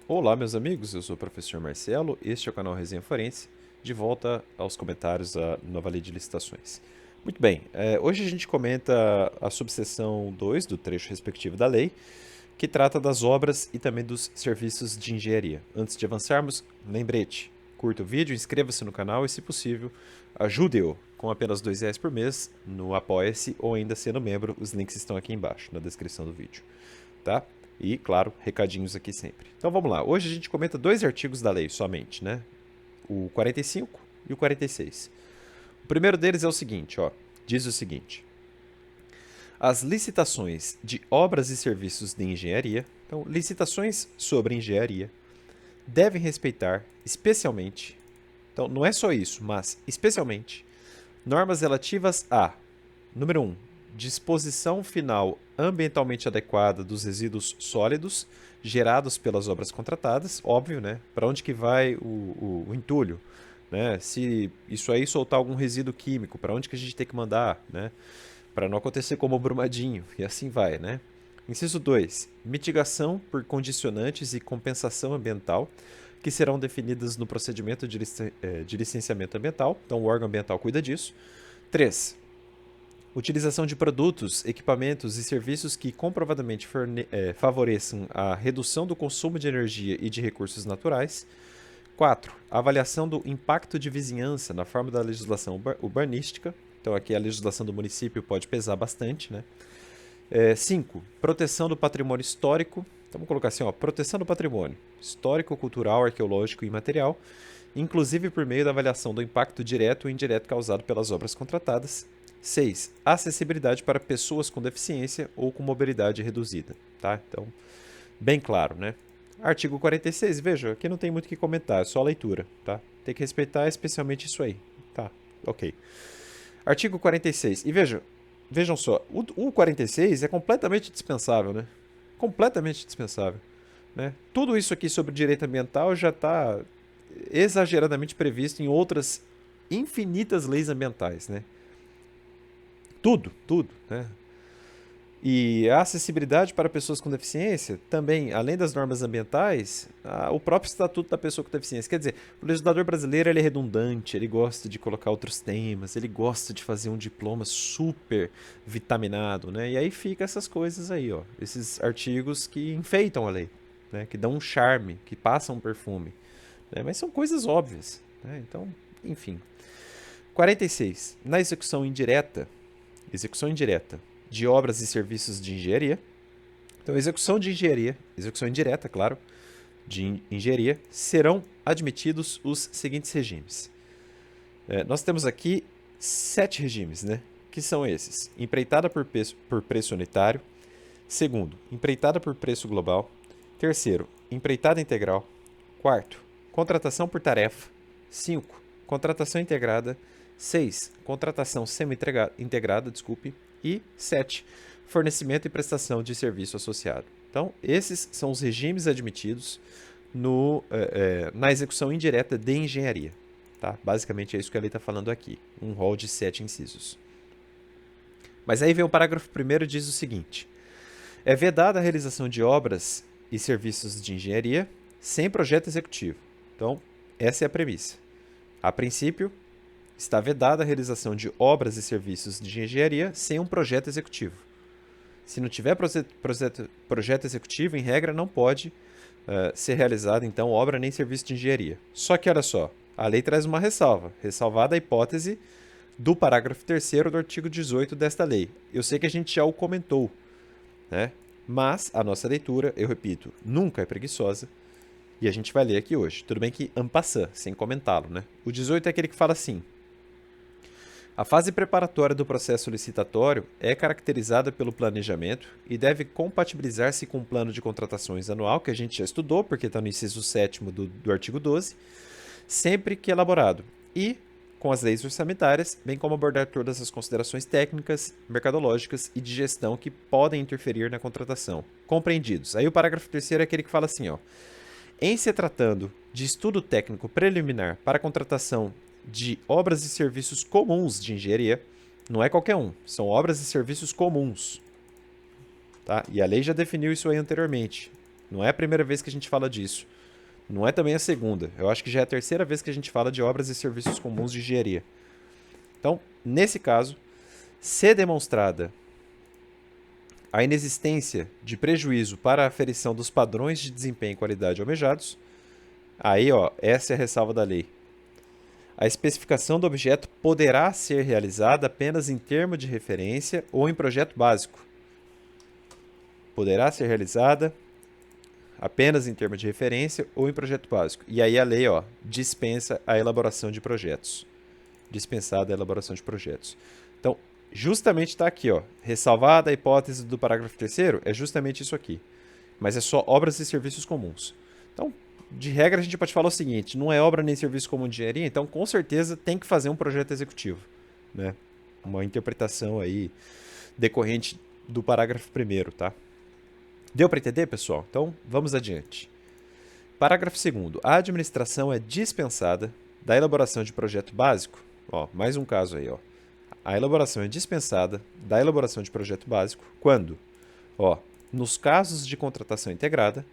Olá, meus amigos, eu sou o professor Marcelo, este é o canal Resenha Forense, de volta aos comentários da nova lei de licitações. Muito bem, hoje a gente comenta a subseção 2 do trecho respectivo da lei, que trata das obras e também dos serviços de engenharia. Antes de avançarmos, lembrete, curta o vídeo, inscreva-se no canal e, se possível, ajude-o com apenas R$ 2 por mês no Apoia-se ou ainda sendo membro, os links estão aqui embaixo na descrição do vídeo, tá? E, claro, recadinhos aqui sempre. Então vamos lá. Hoje a gente comenta dois artigos da lei somente, né? O 45 e o 46. O primeiro deles é o seguinte, ó. Diz o seguinte: as licitações de obras e serviços de engenharia, então licitações sobre engenharia, devem respeitar especialmente, então não é só isso, mas especialmente, normas relativas a, número 1, disposição final ambientalmente adequada dos resíduos sólidos gerados pelas obras contratadas, óbvio, né? Para onde que vai o entulho, né? Se isso aí soltar algum resíduo químico, para onde que a gente tem que mandar, né? Para não acontecer como o Brumadinho, e assim vai, né? Inciso 2. Mitigação por condicionantes e compensação ambiental, que serão definidas no procedimento de licenciamento ambiental, então o órgão ambiental cuida disso. 3. Utilização de produtos, equipamentos e serviços que comprovadamente favoreçam a redução do consumo de energia e de recursos naturais. 4. Avaliação do impacto de vizinhança na forma da legislação urbanística. Então aqui a legislação do município pode pesar bastante, né? 5. Proteção do patrimônio histórico. Então vamos colocar assim, ó, proteção do patrimônio histórico, cultural, arqueológico e imaterial, inclusive por meio da avaliação do impacto direto ou indireto causado pelas obras contratadas. 6. Acessibilidade para pessoas com deficiência ou com mobilidade reduzida. Tá? Então, bem claro, né? Artigo 46, veja, aqui não tem muito o que comentar, é só a leitura, tá? Tem que respeitar especialmente isso aí. Tá, ok. Artigo 46. E vejam só, o 46 é completamente dispensável, né? Completamente dispensável. Né? Tudo isso aqui sobre direito ambiental já está exageradamente previsto em outras infinitas leis ambientais, né? Tudo, tudo, né? E a acessibilidade para pessoas com deficiência, também, além das normas ambientais, o próprio Estatuto da Pessoa com Deficiência. Quer dizer, o legislador brasileiro ele é redundante, ele gosta de colocar outros temas, ele gosta de fazer um diploma super vitaminado, né? E aí fica essas coisas aí, ó, esses artigos que enfeitam a lei, né? Que dão um charme, que passam um perfume, né? Mas são coisas óbvias, né? Então, enfim. 46. Na execução indireta de obras e serviços de engenharia. Então, execução indireta, claro, de engenharia, serão admitidos os seguintes regimes. Nós temos aqui 7 regimes, né? Que são esses: empreitada por preço unitário. Segundo, empreitada por preço global. Terceiro, empreitada integral. Quarto, contratação por tarefa. 5, contratação integrada. 6, contratação semi-integrada, desculpe. E 7, fornecimento e prestação de serviço associado. Então, esses são os regimes admitidos na execução indireta de engenharia. Tá? Basicamente é isso que a lei está falando aqui. Um rol de 7 incisos. Mas aí vem o parágrafo 1º, diz o seguinte: é vedada a realização de obras e serviços de engenharia sem projeto executivo. Então, essa é a premissa. A princípio, está vedada a realização de obras e serviços de engenharia sem um projeto executivo. Se não tiver projeto executivo, em regra, não pode ser realizada, então, obra nem serviço de engenharia. Só que, olha só, a lei traz uma ressalva, ressalvada a hipótese do parágrafo 3º do artigo 18 desta lei. Eu sei que a gente já o comentou, né? Mas a nossa leitura, eu repito, nunca é preguiçosa, e a gente vai ler aqui hoje. Tudo bem que en passant, sem comentá-lo, né? O 18 é aquele que fala assim: a fase preparatória do processo licitatório é caracterizada pelo planejamento e deve compatibilizar-se com o plano de contratações anual, que a gente já estudou, porque está no inciso 7º do artigo 12, sempre que elaborado, e com as leis orçamentárias, bem como abordar todas as considerações técnicas, mercadológicas e de gestão que podem interferir na contratação. Compreendidos. Aí o parágrafo 3º é aquele que fala assim, ó: em se tratando de estudo técnico preliminar para a contratação de obras e serviços comuns de engenharia, não é qualquer um, são obras e serviços comuns. Tá? E a lei já definiu isso aí anteriormente. Não é a primeira vez que a gente fala disso. Não é também a segunda. Eu acho que já é a terceira vez que a gente fala de obras e serviços comuns de engenharia. Então, nesse caso, se demonstrada a inexistência de prejuízo para a aferição dos padrões de desempenho e qualidade almejados, aí, ó, essa é a ressalva da lei. A especificação do objeto poderá ser realizada apenas em termo de referência ou em projeto básico. Poderá ser realizada apenas em termo de referência ou em projeto básico. E aí a lei, ó, dispensa a elaboração de projetos. Dispensada a elaboração de projetos. Então, justamente está aqui, ó, ressalvada a hipótese do parágrafo 3º, é justamente isso aqui. Mas é só obras e serviços comuns. Então, de regra, a gente pode falar o seguinte, não é obra nem serviço comum de engenharia, então com certeza tem que fazer um projeto executivo, né? Uma interpretação aí decorrente do parágrafo 1º, tá? Deu para entender, pessoal? Então, vamos adiante. Parágrafo 2º. A administração é dispensada da elaboração de projeto básico. Ó, mais um caso aí, ó. A elaboração é dispensada da elaboração de projeto básico quando? Ó, nos casos de contratação integrada.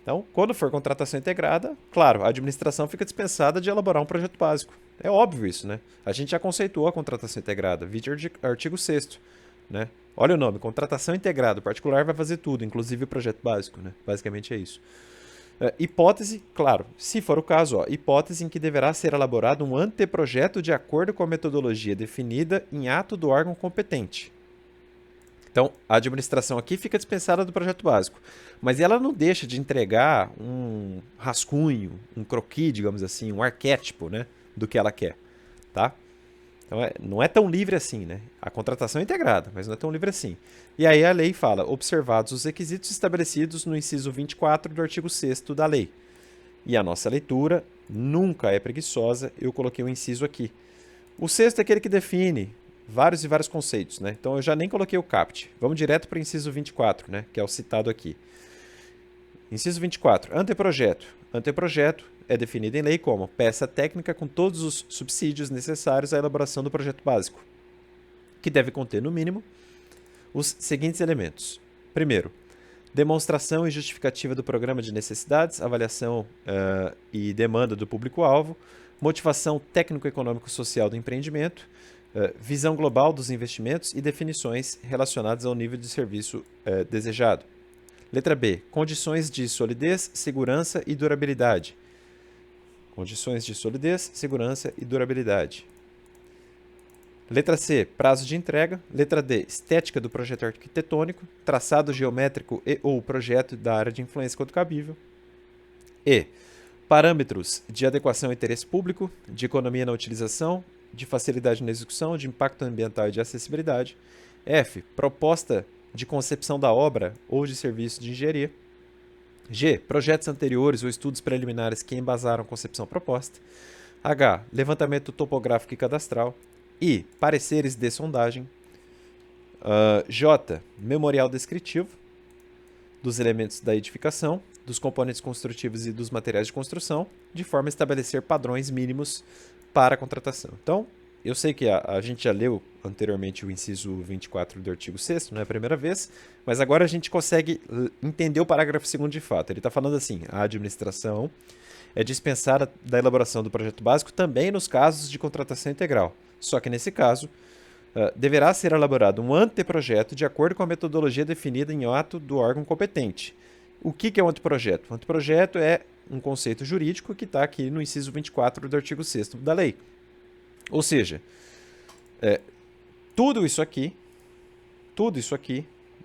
Então, quando for contratação integrada, claro, a administração fica dispensada de elaborar um projeto básico. É óbvio isso, né? A gente já conceituou a contratação integrada, vide artigo 6º, né? Olha o nome, contratação integrada. O particular vai fazer tudo, inclusive o projeto básico, né? Basicamente é isso. Hipótese, claro, se for o caso, ó, hipótese em que deverá ser elaborado um anteprojeto de acordo com a metodologia definida em ato do órgão competente. Então, a administração aqui fica dispensada do projeto básico, mas ela não deixa de entregar um rascunho, um croquis, digamos assim, um arquétipo, né, do que ela quer, tá? Então, não é tão livre assim, né? A contratação é integrada, mas não é tão livre assim. E aí a lei fala, observados os requisitos estabelecidos no inciso 24 do artigo 6º da lei. E a nossa leitura nunca é preguiçosa, eu coloquei um inciso aqui. O 6º é aquele que define vários e vários conceitos, né? Então eu já nem coloquei o caput. Vamos direto para o inciso 24, né? Que é o citado aqui. Inciso 24. Anteprojeto. Anteprojeto é definido em lei como peça técnica com todos os subsídios necessários à elaboração do projeto básico, que deve conter, no mínimo, os seguintes elementos. Primeiro, demonstração e justificativa do programa de necessidades, avaliação e demanda do público-alvo, motivação técnico-econômico-social do empreendimento, visão global dos investimentos e definições relacionadas ao nível de serviço desejado. Letra B. Condições de solidez, segurança e durabilidade. Condições de solidez, segurança e durabilidade. Letra C. Prazo de entrega. Letra D. Estética do projeto arquitetônico, traçado geométrico e ou projeto da área de influência quanto cabível. E. Parâmetros de adequação ao interesse público, de economia na utilização, de facilidade na execução, de impacto ambiental e de acessibilidade. F. Proposta de concepção da obra ou de serviço de engenharia. G. Projetos anteriores ou estudos preliminares que embasaram a concepção proposta. H. Levantamento topográfico e cadastral. I. Pareceres de sondagem. J. Memorial descritivo dos elementos da edificação, dos componentes construtivos e dos materiais de construção, de forma a estabelecer padrões mínimos para a contratação. Então, eu sei que a gente já leu anteriormente o inciso 24 do artigo 6º, não é a primeira vez, mas agora a gente consegue entender o parágrafo 2º de fato. Ele está falando assim, a administração é dispensada da elaboração do projeto básico também nos casos de contratação integral. Só que nesse caso, deverá ser elaborado um anteprojeto de acordo com a metodologia definida em ato do órgão competente. O que é um anteprojeto? O anteprojeto é um conceito jurídico que está aqui no inciso 24 do artigo 6º da lei. Ou seja, tudo isso aqui,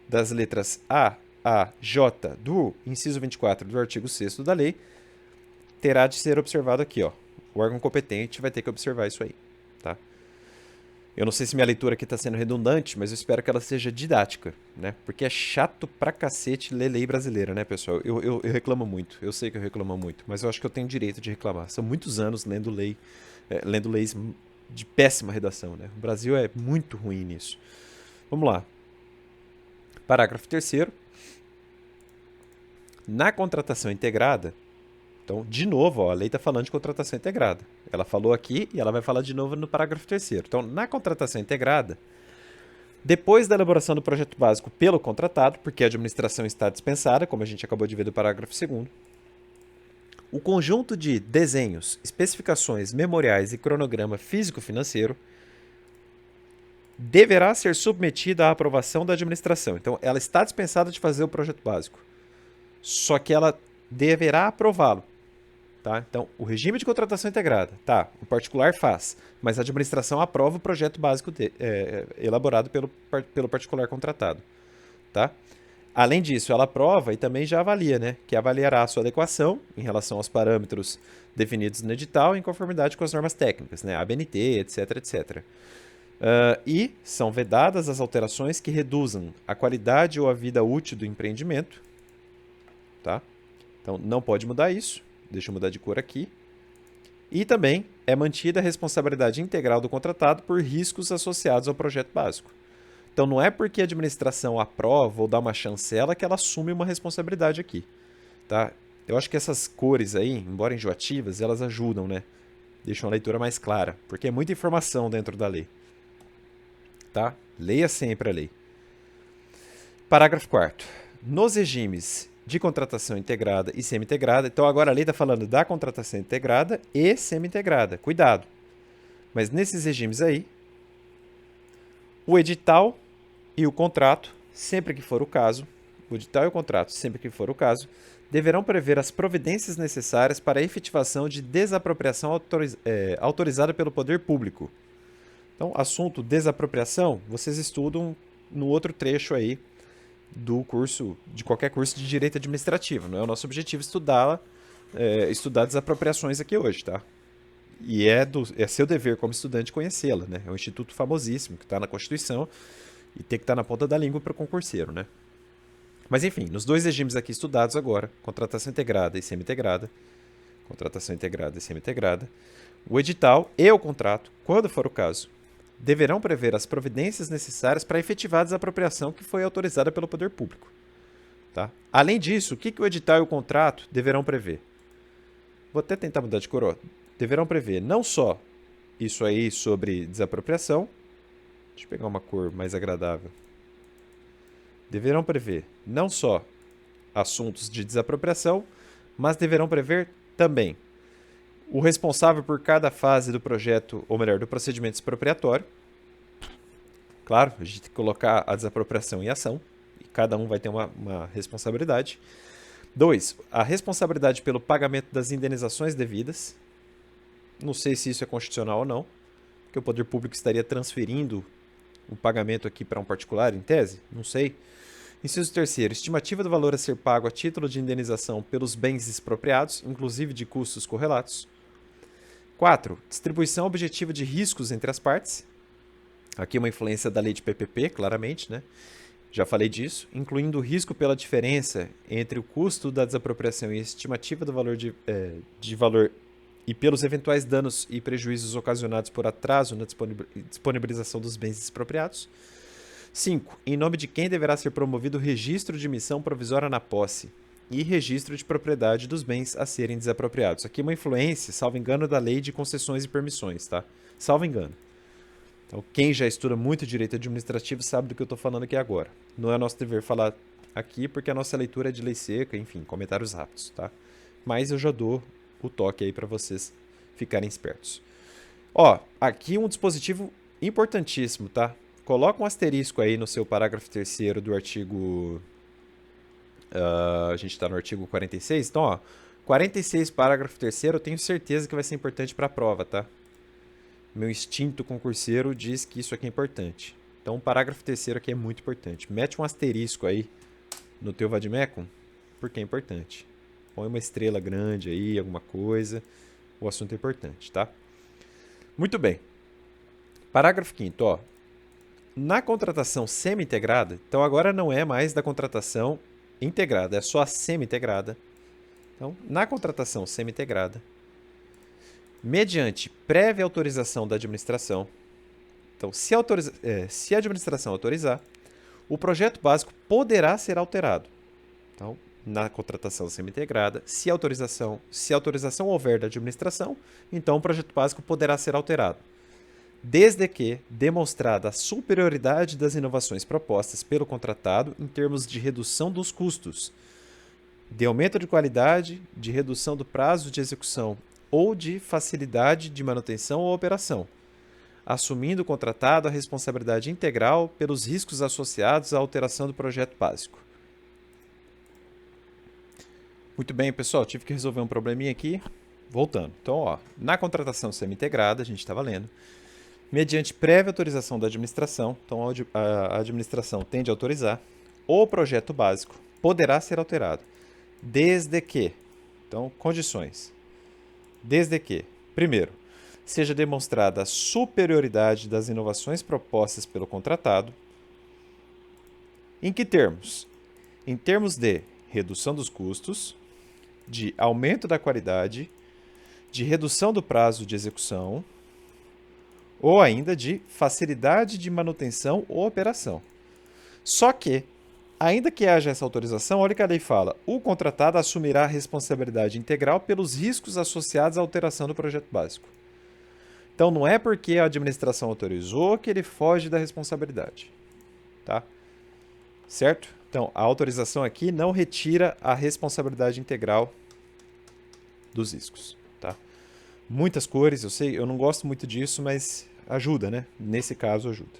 das letras A, J do inciso 24 do artigo 6º da lei, terá de ser observado aqui, ó. O órgão competente vai ter que observar isso aí, tá? Eu não sei se minha leitura aqui está sendo redundante, mas eu espero que ela seja didática, né? Porque é chato pra cacete ler lei brasileira, né, pessoal? Eu reclamo muito, eu sei que eu reclamo muito, mas eu acho que eu tenho direito de reclamar. São muitos anos lendo leis de péssima redação, né? O Brasil é muito ruim nisso. Vamos lá. Parágrafo 3º. Na contratação integrada, então, de novo, ó, a lei está falando de contratação integrada. Ela falou aqui e ela vai falar de novo no parágrafo 3º. Então, na contratação integrada, Depois da elaboração do projeto básico pelo contratado, porque a administração está dispensada, como a gente acabou de ver do parágrafo 2º, o conjunto de desenhos, especificações, memoriais e cronograma físico-financeiro deverá ser submetida à aprovação da administração. Então, ela está dispensada de fazer o projeto básico, só que ela deverá aprová-lo. Tá? Então, o regime de contratação integrada, tá, o particular faz, mas a administração aprova o projeto básico elaborado pelo particular contratado. Tá? Além disso, ela aprova e também já avalia, né, que avaliará a sua adequação em relação aos parâmetros definidos no edital em conformidade com as normas técnicas, né, ABNT, etc, etc. E são vedadas as alterações que reduzam a qualidade ou a vida útil do empreendimento. Tá? Então, não pode mudar isso. Deixa eu mudar de cor aqui. E também é mantida a responsabilidade integral do contratado por riscos associados ao projeto básico. Então, não é porque a administração aprova ou dá uma chancela que ela assume uma responsabilidade aqui. Tá? Eu acho que essas cores aí, embora enjoativas, elas ajudam, né? Deixam a leitura mais clara, porque é muita informação dentro da lei. Tá? Leia sempre a lei. Parágrafo 4º. Nos regimes de contratação integrada e semi-integrada, então agora a lei está falando da contratação integrada e semi-integrada. Cuidado. Mas nesses regimes aí, o edital e o contrato, sempre que for o caso, o edital e o contrato, sempre que for o caso, deverão prever as providências necessárias para a efetivação de desapropriação autorizada pelo poder público. Então, assunto desapropriação, vocês estudam no outro trecho aí do curso, de qualquer curso de direito administrativo. Não é o nosso objetivo estudar desapropriações aqui hoje, tá? E é seu dever como estudante conhecê-la, né? É um instituto famosíssimo que está na Constituição e tem que estar na ponta da língua para o concurseiro, né? Mas enfim, nos dois regimes aqui estudados agora, contratação integrada e semi-integrada, o edital e o contrato, quando for o caso, deverão prever as providências necessárias para efetivar a desapropriação que foi autorizada pelo poder público. Tá? Além disso, o que o edital e o contrato deverão prever? Vou até tentar mudar de cor. Deverão prever não só isso aí sobre desapropriação. Deixa eu pegar uma cor mais agradável. Deverão prever não só assuntos de desapropriação, mas deverão prever também o responsável por cada fase do projeto, ou melhor, do procedimento expropriatório. Claro, a gente tem que colocar a desapropriação em ação, e cada um vai ter uma responsabilidade. 2, a responsabilidade pelo pagamento das indenizações devidas. Não sei se isso é constitucional ou não, porque o poder público estaria transferindo o pagamento aqui para um particular, em tese? Não sei. Inciso 3º, estimativa do valor a ser pago a título de indenização pelos bens expropriados, inclusive de custos correlatos. 4, distribuição objetiva de riscos entre as partes. Aqui uma influência da lei de PPP, claramente, né? Já falei disso, incluindo o risco pela diferença entre o custo da desapropriação e a estimativa do valor de valor e pelos eventuais danos e prejuízos ocasionados por atraso na disponibilização dos bens expropriados. 5. Em nome de quem deverá ser promovido o registro de missão provisória na posse e registro de propriedade dos bens a serem desapropriados. Aqui uma influência, salvo engano, da lei de concessões e permissões, tá? Salvo engano. Então, quem já estuda muito direito administrativo sabe do que eu estou falando aqui agora. Não é nosso dever falar aqui porque a nossa leitura é de lei seca, enfim, comentários rápidos, tá? Mas eu já dou o toque aí para vocês ficarem espertos. Ó, aqui um dispositivo importantíssimo, tá? Coloca um asterisco aí no seu parágrafo 3º do artigo... a gente está no artigo 46. Então, ó, 46, parágrafo 3º, eu tenho certeza que vai ser importante para a prova, tá? Meu instinto concurseiro diz que isso aqui é importante. Então, o parágrafo 3º aqui é muito importante. Mete um asterisco aí no teu vademecum, porque é importante. Põe uma estrela grande aí, alguma coisa. O assunto é importante, tá? Muito bem. Parágrafo 5º, ó. Na contratação semi-integrada, então agora não é mais da contratação integrada, é só a semi-integrada. Então, na contratação semi-integrada, mediante prévia autorização da administração, então, se a administração autorizar, o projeto básico poderá ser alterado. Então, na contratação semi-integrada, se autorização houver da administração, então o projeto básico poderá ser alterado. desde que demonstrada a superioridade das inovações propostas pelo contratado em termos de redução dos custos, de aumento de qualidade, de redução do prazo de execução ou de facilidade de manutenção ou operação, assumindo o contratado a responsabilidade integral pelos riscos associados à alteração do projeto básico. Muito bem, pessoal, tive que resolver um probleminha aqui. Voltando. Então, ó, na contratação semi-integrada, a gente estava lendo, mediante prévia autorização da administração, então a administração tem de autorizar, o projeto básico poderá ser alterado, desde que, então, condições, desde que, primeiro, seja demonstrada a superioridade das inovações propostas pelo contratado. Em que termos? Em termos de redução dos custos, de aumento da qualidade, de redução do prazo de execução, ou ainda de facilidade de manutenção ou operação. Só que, ainda que haja essa autorização, olha que a lei fala, o contratado assumirá a responsabilidade integral pelos riscos associados à alteração do projeto básico. Então, não é porque a administração autorizou que ele foge da responsabilidade. Tá? Certo? Então, a autorização aqui não retira a responsabilidade integral dos riscos. Tá? Muitas cores, eu sei, eu não gosto muito disso, mas ajuda, né? Nesse caso, ajuda.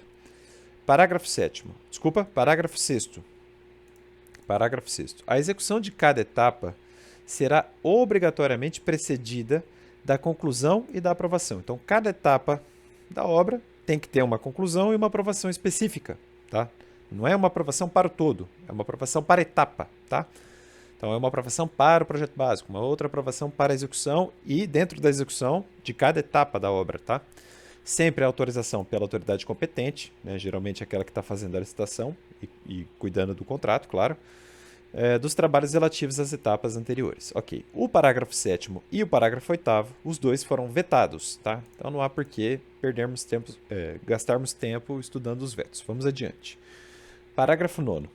Parágrafo 7º. Desculpa, parágrafo 6º. Parágrafo 6º. A execução de cada etapa será obrigatoriamente precedida da conclusão e da aprovação. Então, cada etapa da obra tem que ter uma conclusão e uma aprovação específica, tá? Não é uma aprovação para o todo, é uma aprovação para etapa, tá? Então, é uma aprovação para o projeto básico, uma outra aprovação para a execução e dentro da execução de cada etapa da obra, tá? Sempre a autorização pela autoridade competente, né? Geralmente aquela que está fazendo a licitação e cuidando do contrato, claro, dos trabalhos relativos às etapas anteriores. Ok, o parágrafo 7º e o parágrafo 8º, os dois foram vetados, tá? Então não há por que gastarmos tempo estudando os vetos. Vamos adiante. Parágrafo 9º.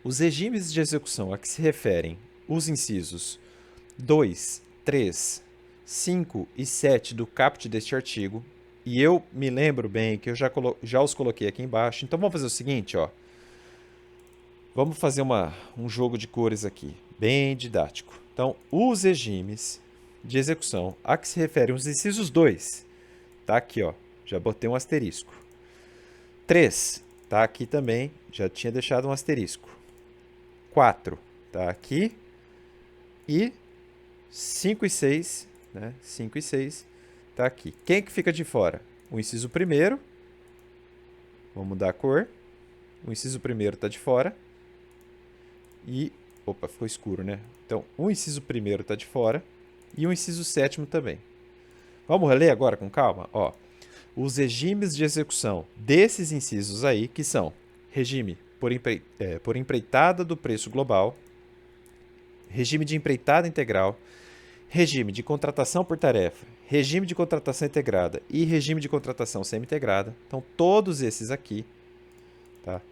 Os regimes de execução a que se referem os incisos 2, 3, 5 e 7 do caput deste artigo, e eu me lembro bem que eu já os coloquei aqui embaixo, então vamos fazer o seguinte, ó. Vamos fazer um jogo de cores aqui, bem didático. Então, os regimes de execução a que se referem os incisos 2, tá aqui, ó, já botei um asterisco. 3, tá aqui também, já tinha deixado um asterisco. 4, tá aqui. E 5 e 6, né? 5 e 6, tá aqui. Quem que fica de fora? O inciso primeiro, vamos mudar a cor. O inciso primeiro tá de fora. E, opa, ficou escuro, né? Então, o inciso primeiro está de fora e o inciso 7º também. Vamos reler agora com calma? Ó, os regimes de execução desses incisos aí, que são regime por empreitada do preço global, regime de empreitada integral, regime de contratação por tarefa, regime de contratação integrada e regime de contratação semi-integrada. Então, todos esses aqui, tá?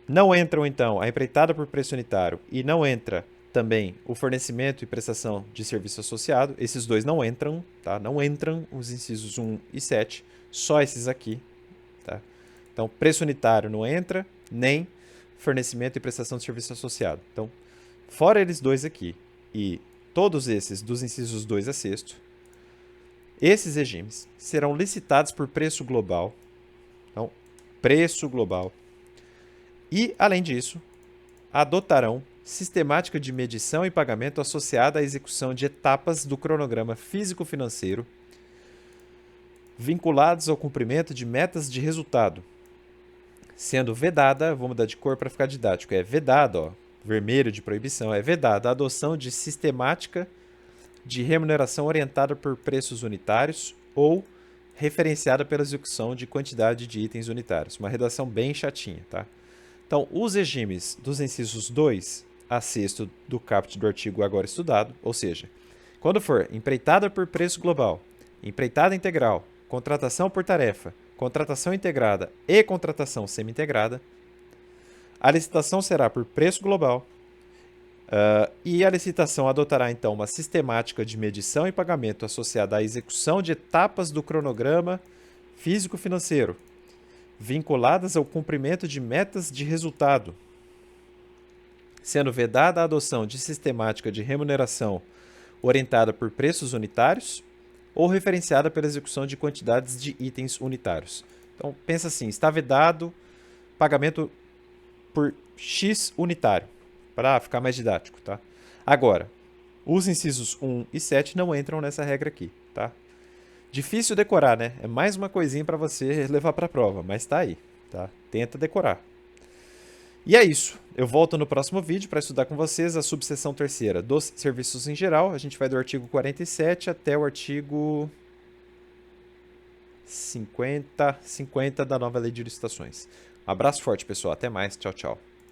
Não entram, então, a empreitada por preço unitário e não entra também o fornecimento e prestação de serviço associado. Esses dois não entram, tá? Não entram os incisos 1 e 7, só esses aqui, tá? Então, preço unitário não entra, nem fornecimento e prestação de serviço associado. Então, fora eles dois aqui e todos esses dos incisos 2 a 6º, esses regimes serão licitados por preço global. Então, preço global. E, além disso, adotarão sistemática de medição e pagamento associada à execução de etapas do cronograma físico-financeiro vinculados ao cumprimento de metas de resultado, sendo vedada, vou mudar de cor para ficar didático, é vedado, ó, vermelho de proibição, é vedada a adoção de sistemática de remuneração orientada por preços unitários ou referenciada pela execução de quantidade de itens unitários. Uma redação bem chatinha, tá? Então, os regimes dos incisos 2 a 6º do caput do artigo agora estudado, ou seja, quando for empreitada por preço global, empreitada integral, contratação por tarefa, contratação integrada e contratação semi-integrada, a licitação será por preço global e a licitação adotará, então, uma sistemática de medição e pagamento associada à execução de etapas do cronograma físico-financeiro, vinculadas ao cumprimento de metas de resultado, sendo vedada a adoção de sistemática de remuneração orientada por preços unitários ou referenciada pela execução de quantidades de itens unitários. Então, pensa assim, está vedado pagamento por X unitário, para ficar mais didático, tá? Agora, os incisos 1 e 7 não entram nessa regra aqui, tá? Difícil decorar, né? É mais uma coisinha para você levar para a prova, mas tá aí, tá? Tenta decorar. E é isso. Eu volto no próximo vídeo para estudar com vocês a subseção terceira dos serviços em geral. A gente vai do artigo 47 até o artigo 50 da nova lei de licitações. Um abraço forte, pessoal. Até mais. Tchau, tchau.